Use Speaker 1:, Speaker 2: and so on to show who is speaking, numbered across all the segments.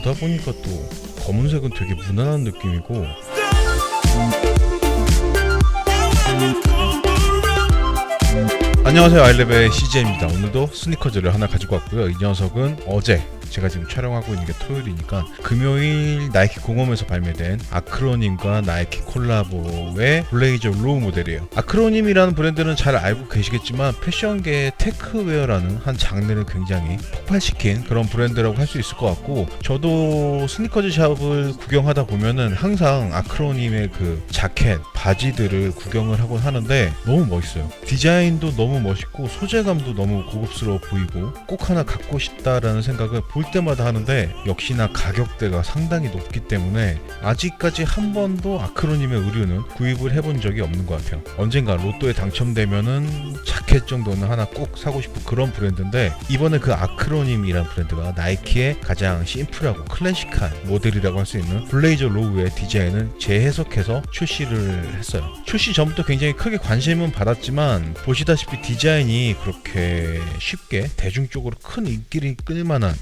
Speaker 1: 보다 보니까 또 검은색은 되게 무난한 느낌이고, 안녕하세요, 아이랩의 CJ입니다. 오늘도 스니커즈를 하나 가지고 왔고요. 이 녀석은 어제, 제가 지금 촬영하고 있는 게 토요일이니까 금요일 나이키 공홈에서 발매된 아크로님과 나이키 콜라보의 블레이저 로우 모델이에요. 아크로님이라는 브랜드는 잘 알고 계시겠지만 패션계의 테크웨어라는 한 장르를 굉장히 폭발시킨 그런 브랜드라고 할 수 있을 것 같고, 저도 스니커즈 샵을 구경하다 보면은 항상 아크로님의 그 자켓, 바지들을 구경을 하곤 하는데 너무 멋있어요. 디자인도 너무 멋있고 소재감도 너무 고급스러워 보이고 꼭 하나 갖고 싶다라는 생각을 볼 때마다 하는데, 역시나 가격대가 상당히 높기 때문에 아직까지 한 번도 아크로님의 의류는 구입을 해본 적이 없는 것 같아요. 언젠가 로또에 당첨되면은 자켓 정도는 하나 꼭 사고 싶은 그런 브랜드인데, 이번에 그 아크로님이란 브랜드가 나이키의 가장 심플하고 클래식한 모델이라고 할 수 있는 블레이저 로우의 디자인을 재해석해서 출시를 했어요. 출시 전부터 굉장히 크게 관심은 받았지만 보시다시피 디자인이 그렇게 쉽게 대중적으로 큰 인기를 끌만한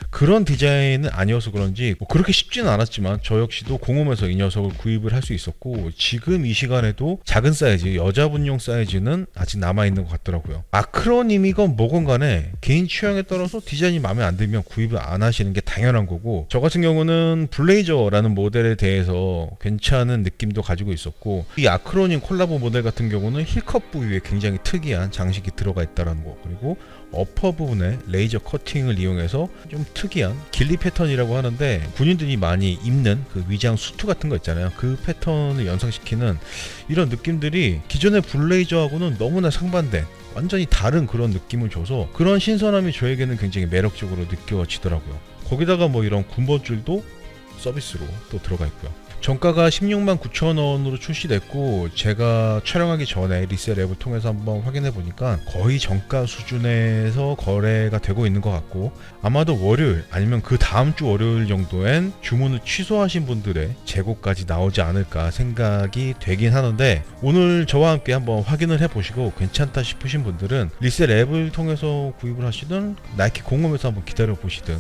Speaker 1: 그런 디자인은 아니어서 그런지 그렇게 쉽지는 않았지만 저 역시도 공홈에서 이 녀석을 구입을 할 수 있었고, 지금 이 시간에도 작은 사이즈, 여자분용 사이즈는 아직 남아있는 것 같더라고요. 아크로님이건 뭐건 간에 개인 취향에 따라서 디자인이 마음에 안 들면 구입을 안 하시는 게 당연한 거고, 저 같은 경우는 블레이저라는 모델에 대해서 괜찮은 느낌도 가지고 있었고, 이 아크로님 콜라보 모델 같은 경우는 힐컵 부위에 굉장히 특이한 장식이 들어가 있다는 거, 그리고 어퍼 부분에 레이저 커팅을 이용해서 좀 특이한 길리 패턴이라고 하는데, 군인들이 많이 입는 그 위장 수트 같은 거 있잖아요. 그 패턴을 연상시키는 이런 느낌들이 기존의 블레이저하고는 너무나 상반된 완전히 다른 그런 느낌을 줘서 그런 신선함이 저에게는 굉장히 매력적으로 느껴지더라고요. 거기다가 뭐 이런 군번줄도 서비스로 또 들어가 있고요. 정가가 16만 9천 원으로 출시됐고, 제가 촬영하기 전에 리셀 앱을 통해서 한번 확인해 보니까 거의 정가 수준에서 거래가 되고 있는 것 같고, 아마도 월요일 아니면 그 다음 주 월요일 정도엔 주문을 취소하신 분들의 재고까지 나오지 않을까 생각이 되긴 하는데, 오늘 저와 함께 한번 확인을 해 보시고 괜찮다 싶으신 분들은 리셀 앱을 통해서 구입을 하시든 나이키 공홈에서 한번 기다려 보시든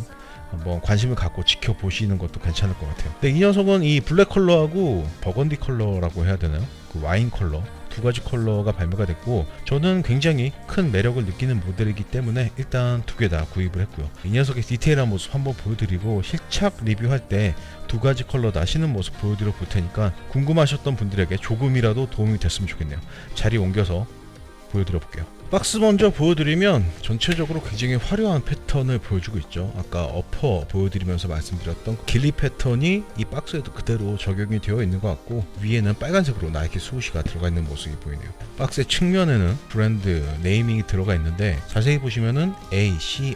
Speaker 1: 한번 관심을 갖고 지켜보시는 것도 괜찮을 것 같아요. 근데 이 녀석은 이 블랙 컬러하고 버건디 컬러라고 해야 되나요? 그 와인 컬러, 두 가지 컬러가 발매가 됐고, 저는 굉장히 큰 매력을 느끼는 모델이기 때문에 일단 두 개 다 구입을 했고요. 이 녀석의 디테일한 모습 한번 보여드리고 실착 리뷰할 때 두 가지 컬러 다 신은 모습 보여드려 볼 테니까 궁금하셨던 분들에게 조금이라도 도움이 됐으면 좋겠네요. 자리 옮겨서 보여드려 볼게요. 박스 먼저 보여드리면 전체적으로 굉장히 화려한 패턴을 보여주고 있죠. 아까 어퍼 보여드리면서 말씀드렸던 길리 패턴이 이 박스에도 그대로 적용이 되어 있는 것 같고, 위에는 빨간색으로 나이키 수호시가 들어가 있는 모습이 보이네요. 박스의 측면에는 브랜드 네이밍이 들어가 있는데, 자세히 보시면은 ACRONIM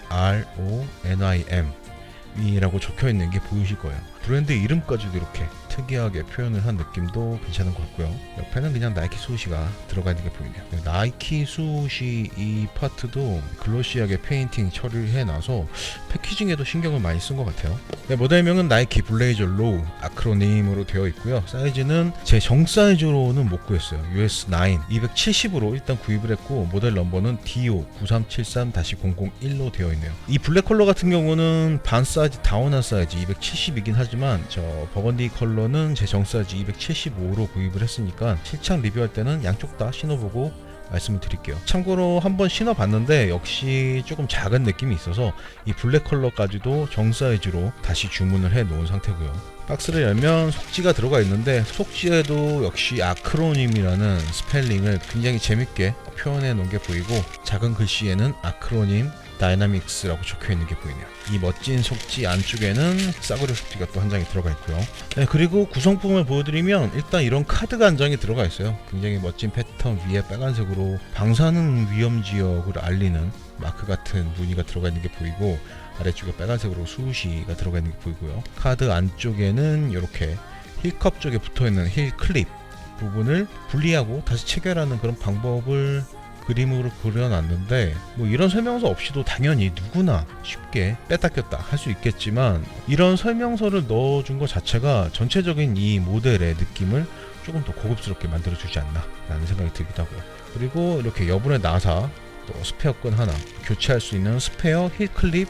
Speaker 1: 이라고 적혀 있는 게 보이실 거예요. 브랜드 이름까지도 이렇게 특이하게 표현을 한 느낌도 괜찮은 것 같고요. 옆에는 그냥 나이키 수호시가 들어가 있는 게 보이네요. 나이키 수호시 이 파트도 글로시하게 페인팅 처리를 해놔서 패키징에도 신경을 많이 쓴 것 같아요. 네, 모델명은 나이키 블레이저 로우 아크로님으로 되어 있고요. 사이즈는 제 정 사이즈로는 못 구했어요. US9 270으로 일단 구입을 했고, 모델 넘버는 DO 9373-001로 되어 있네요. 이 블랙 컬러 같은 경우는 반 사이즈 다운한 사이즈 270이긴 하지만 저 버건디 컬러는 제 정 사이즈 275로 구입을 했으니까 실착 리뷰할 때는 양쪽 다 신어보고 말씀을 드릴게요. 참고로 한번 신어봤는데 역시 조금 작은 느낌이 있어서 이 블랙 컬러까지도 정 사이즈로 다시 주문을 해 놓은 상태고요. 박스를 열면 속지가 들어가 있는데, 속지에도 역시 아크로님이라는 스펠링을 굉장히 재밌게 표현해 놓은 게 보이고, 작은 글씨에는 아크로님 다이나믹스라고 적혀 있는 게 보이네요. 이 멋진 속지 안쪽에는 싸구려 속지가 또 한 장이 들어가 있고요. 네, 그리고 구성품을 보여드리면 일단 이런 카드가 한 장이 들어가 있어요. 굉장히 멋진 패턴 위에 빨간색으로 방사능 위험 지역을 알리는 마크 같은 무늬가 들어가 있는 게 보이고, 아래쪽에 빨간색으로 수시가 들어가 있는 게 보이고요. 카드 안쪽에는 이렇게 힐컵 쪽에 붙어있는 힐 클립 부분을 분리하고 다시 체결하는 그런 방법을 그림으로 그려놨는데, 뭐 이런 설명서 없이도 당연히 누구나 쉽게 뺐다 꼈다 할 수 있겠지만, 이런 설명서를 넣어준 것 자체가 전체적인 이 모델의 느낌을 조금 더 고급스럽게 만들어주지 않나 라는 생각이 들기도 하고요. 그리고 이렇게 여분의 나사, 또 스페어끈 하나, 교체할 수 있는 스페어 힐 클립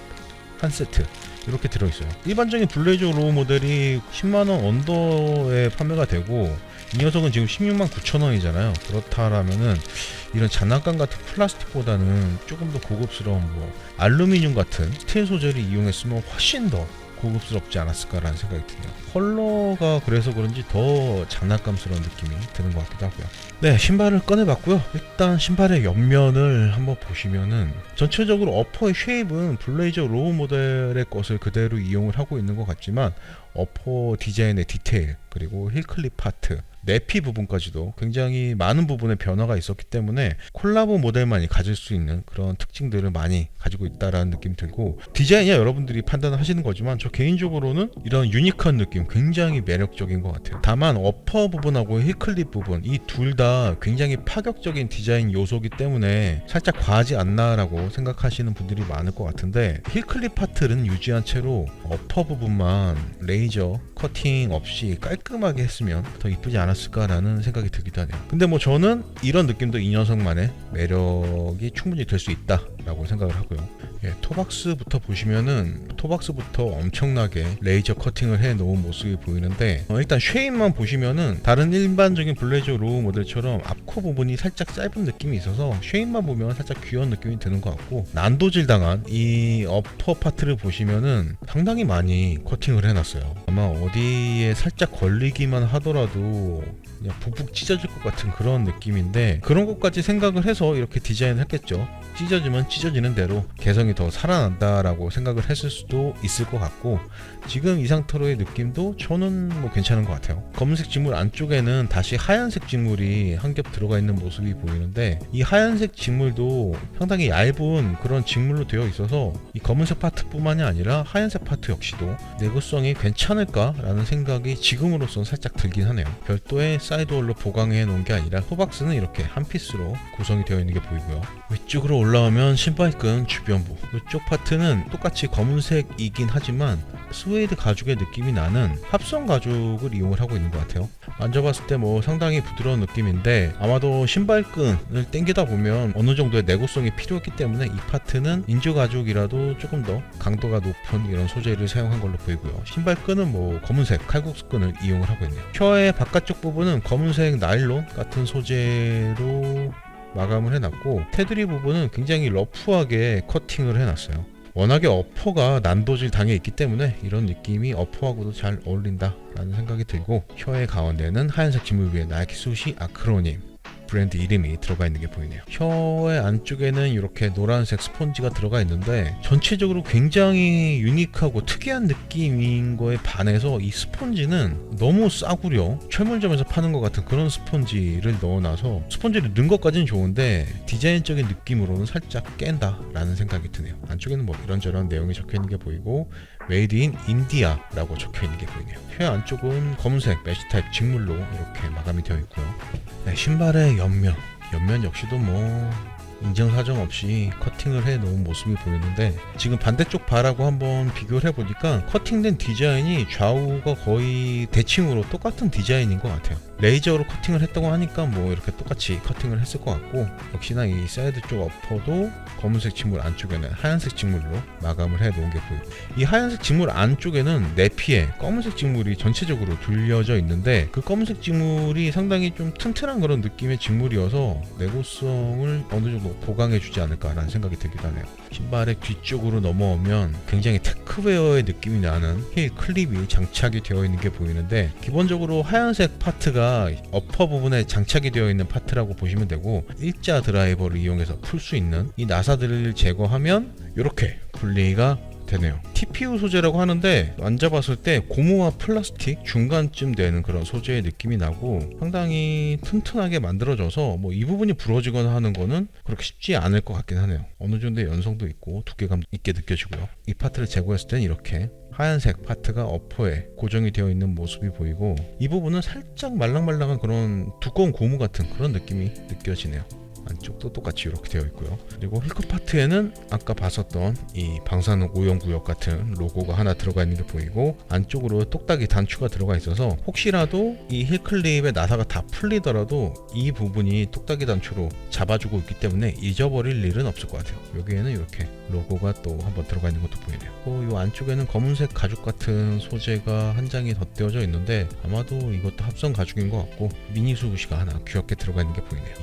Speaker 1: 한 세트, 이렇게 들어있어요. 일반적인 블레이저 로우 모델이 10만원 언더에 판매가 되고 이 녀석은 지금 16만 9천원이잖아요. 그렇다라면은 이런 장난감 같은 플라스틱보다는 조금 더 고급스러운 뭐 알루미늄 같은 스틸 소재를 이용했으면 훨씬 더 고급스럽지 않았을까라는 생각이 드네요. 컬러가 그래서 그런지 더 장난감스러운 느낌이 드는 것 같기도 하고요. 네, 신발을 꺼내봤고요. 일단 신발의 옆면을 한번 보시면은 전체적으로 어퍼의 쉐입은 블레이저 로우 모델의 것을 그대로 이용을 하고 있는 것 같지만 어퍼 디자인의 디테일 그리고 힐클립 파트 내피 부분까지도 굉장히 많은 부분에 변화가 있었기 때문에 콜라보 모델만이 가질 수 있는 그런 특징들을 많이 가지고 있다라는 느낌이 들고, 디자인이야 여러분들이 판단을 하시는 거지만 저 개인적으로는 이런 유니크한 느낌 굉장히 매력적인 것 같아요. 다만 어퍼 부분하고 힐클립 부분 이 둘 다 굉장히 파격적인 디자인 요소기 때문에 살짝 과하지 않나라고 생각하시는 분들이 많을 것 같은데, 힐클립 파트는 유지한 채로 어퍼 부분만 레이저 커팅 없이 깔끔하게 했으면 더 이쁘지 않았을까라는 생각이 들기도 하네요. 근데 뭐 저는 이런 느낌도 이 녀석만의 매력이 충분히 될 수 있다라고 생각을 하고요. 예, 토박스부터 보시면은 토박스부터 엄청나게 레이저 커팅을 해 놓은 모습이 보이는데, 일단 쉐입만 보시면은 다른 일반적인 블레이저 로우 모델처럼 앞코 부분이 살짝 짧은 느낌이 있어서 쉐입만 보면 살짝 귀여운 느낌이 드는 것 같고, 난도질 당한 이 어퍼 파트를 보시면은 상당히 많이 커팅을 해놨어요. 아마 어디에 살짝 걸리기만 하더라도 그냥 푹푹 찢어질 것 같은 그런 느낌인데, 그런 것까지 생각을 해서 이렇게 디자인을 했겠죠. 찢어지면 찢어지는 대로 개성이 더 살아난다라고 생각을 했을 수도 있을 것 같고, 지금 이 상태로의 느낌도 저는 뭐 괜찮은 것 같아요. 검은색 직물 안쪽에는 다시 하얀색 직물이 한 겹 들어가 있는 모습이 보이는데, 이 하얀색 직물도 상당히 얇은 그런 직물로 되어 있어서 이 검은색 파트뿐만이 아니라 하얀색 파트 역시도 내구성이 괜찮을까라는 생각이 지금으로선 살짝 들긴 하네요. 별도의 사이드홀로 보강해 놓은 게 아니라 토박스는 이렇게 한 피스로 구성이 되어 있는 게 보이고요. 위쪽으로 올라오면 신발끈 주변부, 이쪽 파트는 똑같이 검은색이긴 하지만 스웨이드 가죽의 느낌이 나는 합성 가죽을 이용을 하고 있는 것 같아요. 만져봤을 때 뭐 상당히 부드러운 느낌인데, 아마도 신발끈을 당기다 보면 어느 정도의 내구성이 필요했기 때문에 이 파트는 인조 가죽이라도 조금 더 강도가 높은 이런 소재를 사용한 걸로 보이고요. 신발끈은 뭐 검은색 칼국수끈을 이용을 하고 있네요. 혀의 바깥쪽 부분은 검은색 나일론 같은 소재로 마감을 해놨고, 테두리 부분은 굉장히 러프하게 커팅을 해놨어요. 워낙에 어퍼가 난도질 당해 있기 때문에 이런 느낌이 어퍼하고도 잘 어울린다 라는 생각이 들고, 혀의 가운데는 하얀색 직물 위에 나이키 수시 아크로님 브랜드 이름이 들어가 있는 게 보이네요. 혀의 안쪽에는 이렇게 노란색 스펀지가 들어가 있는데, 전체적으로 굉장히 유니크하고 특이한 느낌인 거에 반해서 이 스펀지는 너무 싸구려 철물점에서 파는 것 같은 그런 스펀지를 넣어놔서, 스펀지를 넣은 것까지는 좋은데 디자인적인 느낌으로는 살짝 깬다 라는 생각이 드네요. 안쪽에는 뭐 이런저런 내용이 적혀 있는 게 보이고, 메이드 인 인디아 라고 적혀 있는 게 보이네요. 혀 안쪽은 검은색 메쉬 타입 직물로 이렇게 마감이 되어 있고요. 네, 신발의 옆면 역시도 뭐 인정사정 없이 커팅을 해 놓은 모습이 보이는데, 지금 반대쪽 발하고 한번 비교를 해보니까 커팅된 디자인이 좌우가 거의 대칭으로 똑같은 디자인인 것 같아요. 레이저로 커팅을 했다고 하니까 뭐 이렇게 똑같이 커팅을 했을 것 같고, 역시나 이 사이드 쪽 어퍼도 검은색 직물 안쪽에는 하얀색 직물로 마감을 해 놓은 게 보이고, 이 하얀색 직물 안쪽에는 내피에 검은색 직물이 전체적으로 둘려져 있는데, 그 검은색 직물이 상당히 좀 튼튼한 그런 느낌의 직물이어서 내구성을 어느 정도 보강해 주지 않을까라는 생각이 들기도 하네요. 신발의 뒤쪽으로 넘어오면 굉장히 테크웨어의 느낌이 나는 힐 클립이 장착이 되어 있는 게 보이는데, 기본적으로 하얀색 파트가 어퍼 부분에 장착이 되어 있는 파트라고 보시면 되고, 일자 드라이버를 이용해서 풀 수 있는 이 나사들을 제거하면 이렇게 분리가 되네요. TPU 소재라고 하는데, 만져봤을 때 고무와 플라스틱 중간쯤 되는 그런 소재의 느낌이 나고, 상당히 튼튼하게 만들어져서 뭐 이 부분이 부러지거나 하는 거는 그렇게 쉽지 않을 것 같긴 하네요. 어느 정도의 연성도 있고 두께감 있게 느껴지고요. 이 파트를 제거했을 땐 이렇게 하얀색 파트가 어퍼에 고정이 되어 있는 모습이 보이고, 이 부분은 살짝 말랑말랑한 그런 두꺼운 고무 같은 그런 느낌이 느껴지네요. 안쪽도 똑같이 이렇게 되어 있고요. 그리고 힐컵 파트에는 아까 봤었던 이 방사능 오염 구역 같은 로고가 하나 들어가 있는 게 보이고, 안쪽으로 똑딱이 단추가 들어가 있어서 혹시라도 이 힐클립의 나사가 다 풀리더라도 이 부분이 똑딱이 단추로 잡아주고 있기 때문에 잊어버릴 일은 없을 것 같아요. 여기에는 이렇게 로고가 또 한번 들어가 있는 것도 보이네요. 이 안쪽에는 검은색 가죽 같은 소재가 한 장이 덧대어져 있는데 아마도 이것도 합성 가죽인 것 같고, 미니 수부시가 하나 귀엽게 들어가 있는 게 보이네요.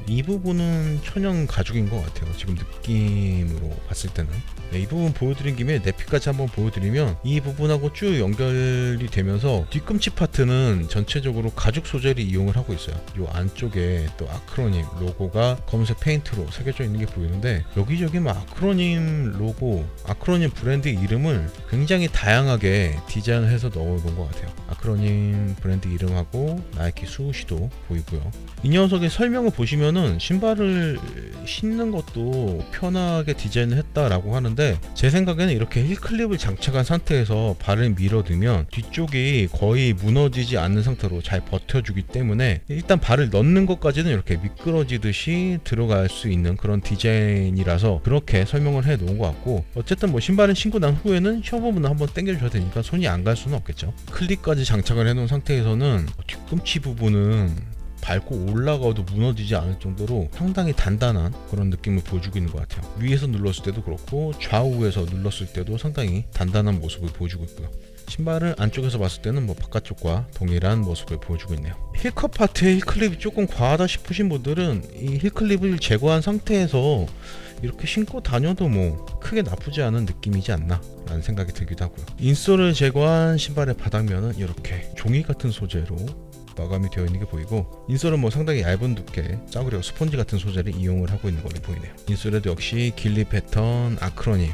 Speaker 1: 이 부분은 천연 가죽인 것 같아요. 지금 느낌으로 봤을 때는. 네, 이 부분 보여드린 김에 내피까지 한번 보여드리면, 이 부분하고 쭉 연결이 되면서 뒤꿈치 파트는 전체적으로 가죽 소재를 이용을 하고 있어요. 이 안쪽에 또 아크로님 로고가 검은색 페인트로 새겨져 있는 게 보이는데, 여기저기 아크로님 로고, 아크로님 브랜드 이름을 굉장히 다양하게 디자인해서 넣어놓은 것 같아요. 아크로님 브랜드 이름하고 나이키 수시도 보이고요. 이 녀석의 설명을 보시면은 신발을 신는 것도 편하게 디자인을 했다라고 하는데, 제 생각에는 이렇게 힐클립을 장착한 상태에서 발을 밀어두면 뒤쪽이 거의 무너지지 않는 상태로 잘 버텨주기 때문에 일단 발을 넣는 것까지는 이렇게 미끄러지듯이 들어갈 수 있는 그런 디자인이라서 그렇게 설명을 해 놓은 것 같고, 어쨌든 뭐 신발을 신고 난 후에는 셔 부분을 한번 당겨줘야 되니까 손이 안 갈 수는 없겠죠. 클립까지 장착을 해 놓은 상태에서는 뒤꿈치 부분은 밟고 올라가도 무너지지 않을 정도로 상당히 단단한 그런 느낌을 보여주고 있는 것 같아요. 위에서 눌렀을 때도 그렇고 좌우에서 눌렀을 때도 상당히 단단한 모습을 보여주고 있고요. 신발을 안쪽에서 봤을 때는 뭐 바깥쪽과 동일한 모습을 보여주고 있네요. 힐컵 파트의 힐클립이 조금 과하다 싶으신 분들은 이 힐클립을 제거한 상태에서 이렇게 신고 다녀도 뭐 크게 나쁘지 않은 느낌이지 않나 라는 생각이 들기도 하고요. 인솔을 제거한 신발의 바닥면은 이렇게 종이 같은 소재로 마감이 되어 있는 게 보이고, 인솔은 뭐 상당히 얇은 두께 싸구려 스펀지 같은 소재를 이용을 하고 있는 걸로 보이네요. 인솔에도 역시 길리 패턴 아크로님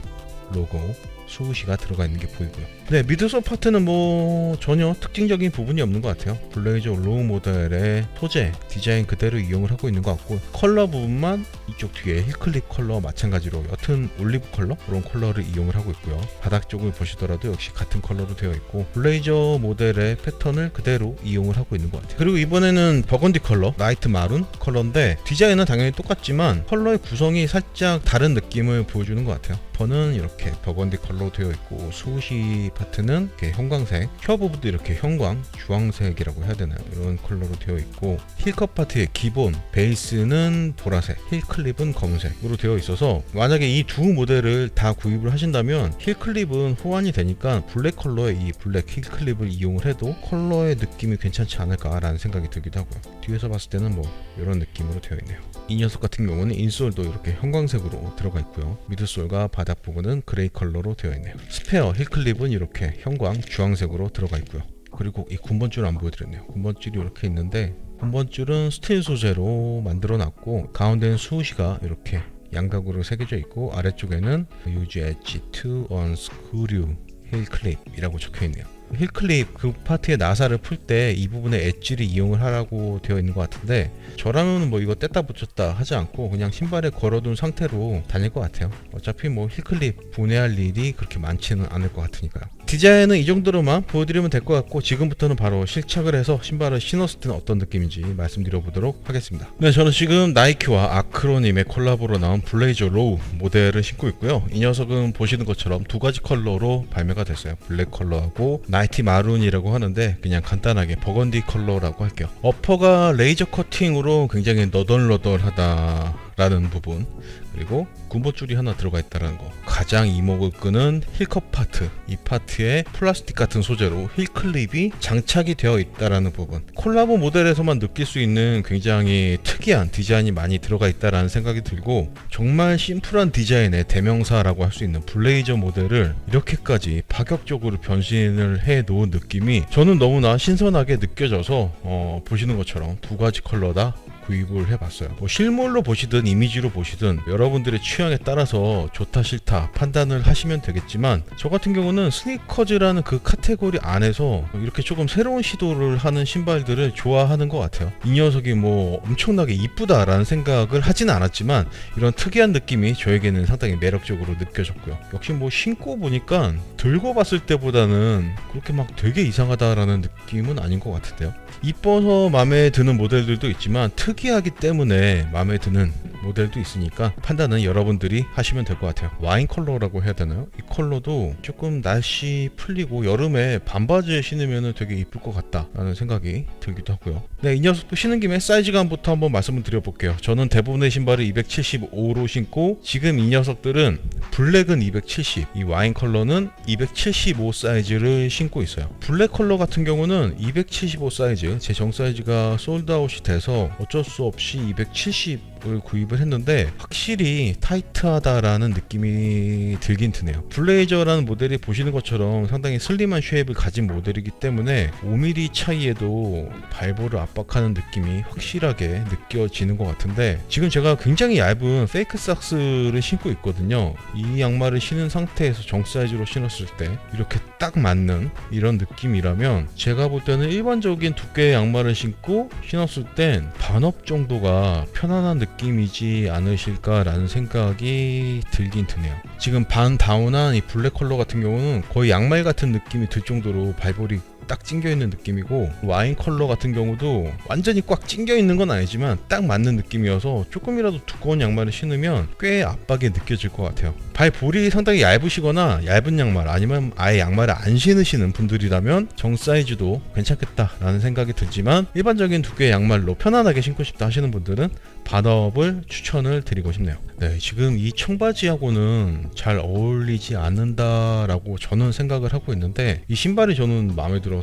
Speaker 1: 로고 수우시가 들어가 있는 게 보이고요. 네, 미드솔 파트는 뭐 전혀 특징적인 부분이 없는 것 같아요. 블레이저 로우 모델의 소재 디자인 그대로 이용을 하고 있는 것 같고, 컬러 부분만 이쪽 뒤에 힐클립 컬러 마찬가지로 옅은 올리브 컬러 그런 컬러를 이용을 하고 있고요. 바닥 쪽을 보시더라도 역시 같은 컬러로 되어 있고, 블레이저 모델의 패턴을 그대로 이용을 하고 있는 것 같아요. 그리고 이번에는 버건디 컬러 라이트 마룬 컬러인데, 디자인은 당연히 똑같지만 컬러의 구성이 살짝 다른 느낌을 보여주는 것 같아요. 버는 이렇게 버건디 컬러로 되어 있고, 수시 파트는 이렇게 형광색, 혀 부분도 이렇게 형광, 주황색이라고 해야 되나요? 이런 컬러로 되어 있고, 힐컵 파트의 기본 베이스는 보라색, 힐클립은 검은색으로 되어 있어서 만약에 이 두 모델을 다 구입을 하신다면 힐클립은 호환이 되니까 블랙 컬러의 이 블랙 힐클립을 이용을 해도 컬러의 느낌이 괜찮지 않을까라는 생각이 들기도 하고요. 뒤에서 봤을 때는 뭐 이런 느낌으로 되어 있네요. 이 녀석 같은 경우는 인솔도 이렇게 형광색으로 들어가 있고요. 미드솔과 바닥 부분은 그레이 컬러로 되어 있네요. 스페어 힐클립은 이렇게 형광 주황색으로 들어가 있고요. 그리고 이 군번줄 안 보여드렸네요. 군번줄이 이렇게 있는데, 군번줄은 스틸 소재로 만들어 놨고, 가운데는 수우시가 이렇게 양각으로 새겨져 있고, 아래쪽에는 Use Edge to Unscrew 힐클립이라고 적혀 있네요. 힐클립 그 파트의 나사를 풀 때 이 부분에 엣지를 이용을 하라고 되어 있는 것 같은데, 저라면 뭐 이거 뗐다 붙였다 하지 않고 그냥 신발에 걸어둔 상태로 다닐 것 같아요. 어차피 뭐 힐클립 분해할 일이 그렇게 많지는 않을 것 같으니까요. 디자인은 이 정도로만 보여드리면 될 것 같고, 지금부터는 바로 실착을 해서 신발을 신었을 때는 어떤 느낌인지 말씀드려 보도록 하겠습니다. 네, 저는 지금 나이키와 아크로님의 콜라보로 나온 블레이저 로우 모델을 신고 있고요. 이 녀석은 보시는 것처럼 두 가지 컬러로 발매가 됐어요. 블랙 컬러하고 나이티 마룬이라고 하는데, 그냥 간단하게 버건디 컬러라고 할게요. 어퍼가 레이저 커팅으로 굉장히 너덜너덜하다라는 부분, 그리고 군번줄이 하나 들어가 있다는 거, 가장 이목을 끄는 힐컵 파트, 이 파트에 플라스틱 같은 소재로 힐클립이 장착이 되어 있다는 부분, 콜라보 모델에서만 느낄 수 있는 굉장히 특이한 디자인이 많이 들어가 있다는 생각이 들고, 정말 심플한 디자인의 대명사라고 할 수 있는 블레이저 모델을 이렇게까지 파격적으로 변신을 해 놓은 느낌이 저는 너무나 신선하게 느껴져서 보시는 것처럼 두 가지 컬러 다 구입을 해봤어요. 뭐 실물로 보시든 이미지로 보시든 여러분들의 취향에 따라서 좋다 싫다 판단을 하시면 되겠지만, 저 같은 경우는 스니커즈라는 그 카테고리 안에서 이렇게 조금 새로운 시도를 하는 신발들을 좋아하는 것 같아요. 이 녀석이 뭐 엄청나게 이쁘다라는 생각을 하진 않았지만, 이런 특이한 느낌이 저에게는 상당히 매력적으로 느껴졌고요. 역시 뭐 신고 보니까 들고 봤을 때보다는 그렇게 막 되게 이상하다라는 느낌은 아닌 것 같은데요. 이뻐서 마음에 드는 모델들도 있지만, 특 특이하기 때문에 마음에 드는 모델도 있으니까 판단은 여러분들이 하시면 될 것 같아요. 와인 컬러라고 해야 되나요? 이 컬러도 조금 날씨 풀리고 여름에 반바지에 신으면 되게 이쁠 것 같다 라는 생각이 들기도 하고요. 네, 이 녀석도 신은 김에 사이즈감부터 한번 말씀을 드려볼게요. 저는 대부분의 신발을 275로 신고, 지금 이 녀석들은 블랙은 270, 이 와인 컬러는 275 사이즈를 신고 있어요. 블랙 컬러 같은 경우는 275 사이즈, 제 정 사이즈가 솔드아웃이 돼서 어쩔 수 없이 270을 구입을 했는데 확실히 타이트하다라는 느낌이 들긴 드네요. 블레이저라는 모델이 보시는 것처럼 상당히 슬림한 쉐입을 가진 모델이기 때문에 5mm 차이에도 발볼을 압박하는 느낌이 확실하게 느껴지는 것 같은데, 지금 제가 굉장히 얇은 페이크 삭스를 신고 있거든요. 이 양말을 신은 상태에서 정 사이즈로 신었을 때 이렇게 딱 맞는 이런 느낌이라면, 제가 볼 때는 일반적인 두께의 양말을 신고 신었을 땐 반업 정도가 편안한 느낌이지 않으실까라는 생각이 들긴 드네요. 지금 반 다운한 이 블랙 컬러 같은 경우는 거의 양말 같은 느낌이 들 정도로 발볼이 딱 찡겨 있는 느낌이고, 와인 컬러 같은 경우도 완전히 꽉 찡겨 있는 건 아니지만 딱 맞는 느낌이어서 조금이라도 두꺼운 양말을 신으면 꽤 압박이 느껴질 것 같아요. 발볼이 상당히 얇으시거나 얇은 양말, 아니면 아예 양말을 안 신으시는 분들이라면 정 사이즈도 괜찮겠다라는 생각이 들지만, 일반적인 두께의 양말로 편안하게 신고 싶다 하시는 분들은 반업을 추천을 드리고 싶네요. 네, 지금 이 청바지하고는 잘 어울리지 않는다라고 저는 생각을 하고 있는데, 이 신발이 저는 마음에 들어서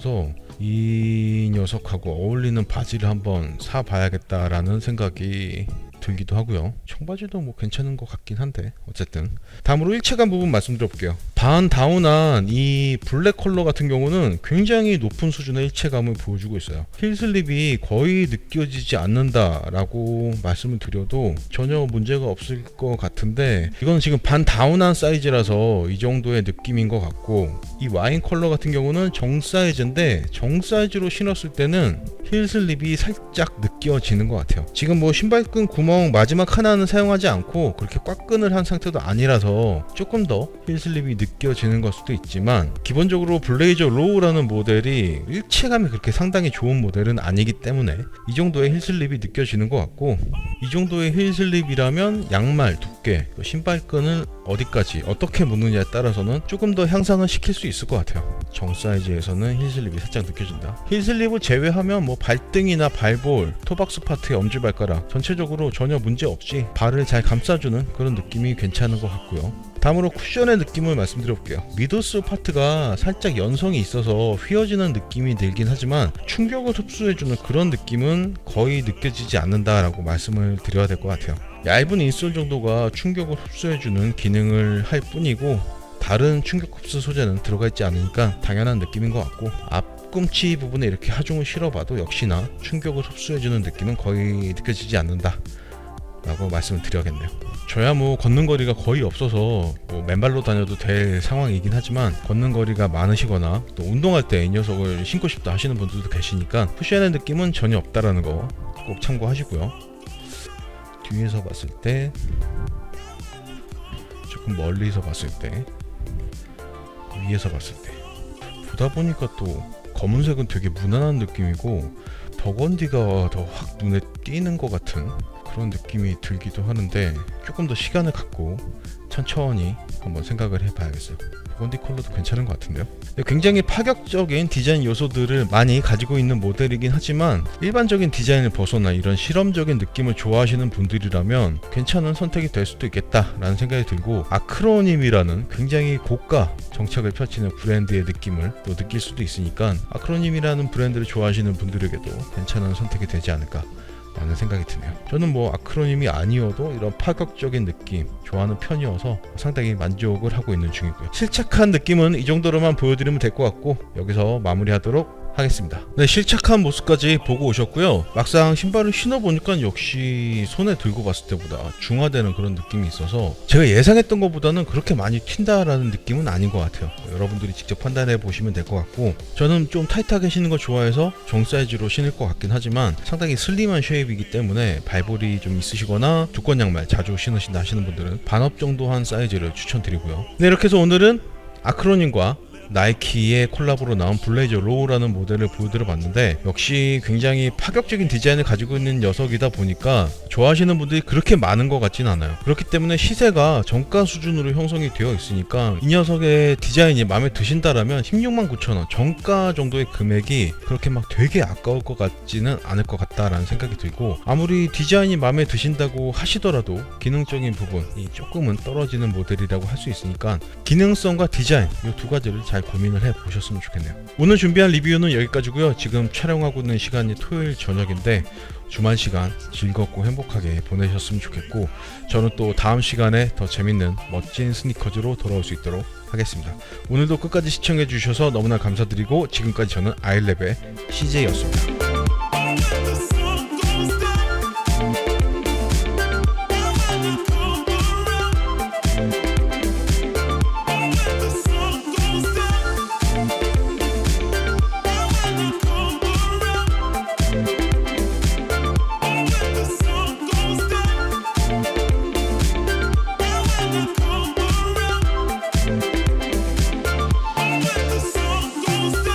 Speaker 1: 이 녀석하고 어울리는 바지를 한번 사봐야겠다라는 생각이 들기도 하고요. 청바지도 뭐 괜찮은 것 같긴 한데, 어쨌든 다음으로 일체감 부분 말씀드려볼게요. 반 다운한 이 블랙 컬러 같은 경우는 굉장히 높은 수준의 일체감을 보여주고 있어요. 힐 슬립이 거의 느껴지지 않는다라고 말씀을 드려도 전혀 문제가 없을 것 같은데, 이건 지금 반 다운한 사이즈라서 이 정도의 느낌인 것 같고, 이 와인 컬러 같은 경우는 정 사이즈인데 정 사이즈로 신었을 때는 힐 슬립이 살짝 느껴지는 것 같아요. 지금 뭐 신발끈 구멍 마지막 하나는 사용하지 않고 그렇게 꽉 끈을 한 상태도 아니라서 조금 더 힐 슬립이 느껴지는 걸 수도 있지만, 기본적으로 블레이저 로우라는 모델이 일체감이 그렇게 상당히 좋은 모델은 아니기 때문에 이 정도의 힐 슬립이 느껴지는 것 같고, 이 정도의 힐 슬립이라면 양말 두께, 신발끈을 어디까지 어떻게 묶느냐에 따라서는 조금 더 향상을 시킬 수 있을 것 같아요. 정 사이즈에서는 힐 슬립이 살짝 느껴진다. 힐 슬립을 제외하면 뭐 발등이나 발볼, 토박스 파트의 엄지발가락 전체적으로 전혀 문제 없이 발을 잘 감싸주는 그런 느낌이 괜찮은 것 같고요. 다음으로 쿠션의 느낌을 말씀드려볼게요. 미드솔 파트가 살짝 연성이 있어서 휘어지는 느낌이 들긴 하지만 충격을 흡수해주는 그런 느낌은 거의 느껴지지 않는다라고 말씀을 드려야 될 것 같아요. 얇은 인솔 정도가 충격을 흡수해주는 기능을 할 뿐이고, 다른 충격 흡수 소재는 들어가 있지 않으니까 당연한 느낌인 것 같고, 앞꿈치 부분에 이렇게 하중을 실어봐도 역시나 충격을 흡수해주는 느낌은 거의 느껴지지 않는다 라고 말씀을 드려야겠네요. 저야 뭐 걷는 거리가 거의 없어서 뭐 맨발로 다녀도 될 상황이긴 하지만, 걷는 거리가 많으시거나 또 운동할 때 이 녀석을 신고 싶다 하시는 분들도 계시니까 쿠션의 느낌은 전혀 없다라는 거 꼭 참고하시고요. 뒤에서 봤을 때, 조금 멀리서 봤을 때, 위에서 봤을 때 보다 보니까 또 검은색은 되게 무난한 느낌이고 버건디가 더 확 눈에 띄는 것 같은 그런 느낌이 들기도 하는데, 조금 더 시간을 갖고 천천히 한번 생각을 해봐야겠어요. 버건디 컬러도 괜찮은 것 같은데요. 굉장히 파격적인 디자인 요소들을 많이 가지고 있는 모델이긴 하지만, 일반적인 디자인을 벗어나 이런 실험적인 느낌을 좋아하시는 분들이라면 괜찮은 선택이 될 수도 있겠다라는 생각이 들고, 아크로님이라는 굉장히 고가 정착을 펼치는 브랜드의 느낌을 또 느낄 수도 있으니까, 아크로님이라는 브랜드를 좋아하시는 분들에게도 괜찮은 선택이 되지 않을까 라는 생각이 드네요. 저는 뭐 아크로님이 아니어도 이런 파격적인 느낌 좋아하는 편이어서 상당히 만족을 하고 있는 중이고요. 실착한 느낌은 이 정도로만 보여드리면 될 것 같고, 여기서 마무리하도록 하겠습니다. 네, 실착한 모습까지 보고 오셨고요. 막상 신발을 신어보니까 역시 손에 들고 봤을 때보다 중화되는 그런 느낌이 있어서 제가 예상했던 것보다는 그렇게 많이 튄다라는 느낌은 아닌 것 같아요. 여러분들이 직접 판단해 보시면 될 것 같고, 저는 좀 타이트하게 신는 걸 좋아해서 정 사이즈로 신을 것 같긴 하지만, 상당히 슬림한 쉐입이기 때문에 발볼이 좀 있으시거나 두꺼운 양말 자주 신으신다 하시는 분들은 반업 정도 한 사이즈를 추천드리고요. 네, 이렇게 해서 오늘은 아크로님과 나이키의 콜라보로 나온 블레이저 로우라는 모델을 보여드려 봤는데 역시 굉장히 파격적인 디자인을 가지고 있는 녀석이다 보니까 좋아하시는 분들이 그렇게 많은 것 같진 않아요. 그렇기 때문에 시세가 정가 수준으로 형성이 되어 있으니까 이 녀석의 디자인이 마음에 드신다라면 16만 9천 원 정가 정도의 금액이 그렇게 막 되게 아까울 것 같지는 않을 것 같다라는 생각이 들고, 아무리 디자인이 마음에 드신다고 하시더라도 기능적인 부분이 조금은 떨어지는 모델이라고 할 수 있으니까 기능성과 디자인 이 두 가지를 잘 고민을 해 보셨으면 좋겠네요. 오늘 준비한 리뷰는 여기까지고요. 지금 촬영하고 있는 시간이 토요일 저녁인데 주말 시간 즐겁고 행복하게 보내셨으면 좋겠고, 저는 또 다음 시간에 더 재밌는 멋진 스니커즈로 돌아올 수 있도록 하겠습니다. 오늘도 끝까지 시청해 주셔서 너무나 감사드리고, 지금까지 저는 아이랩의 CJ였습니다.
Speaker 2: Goes down.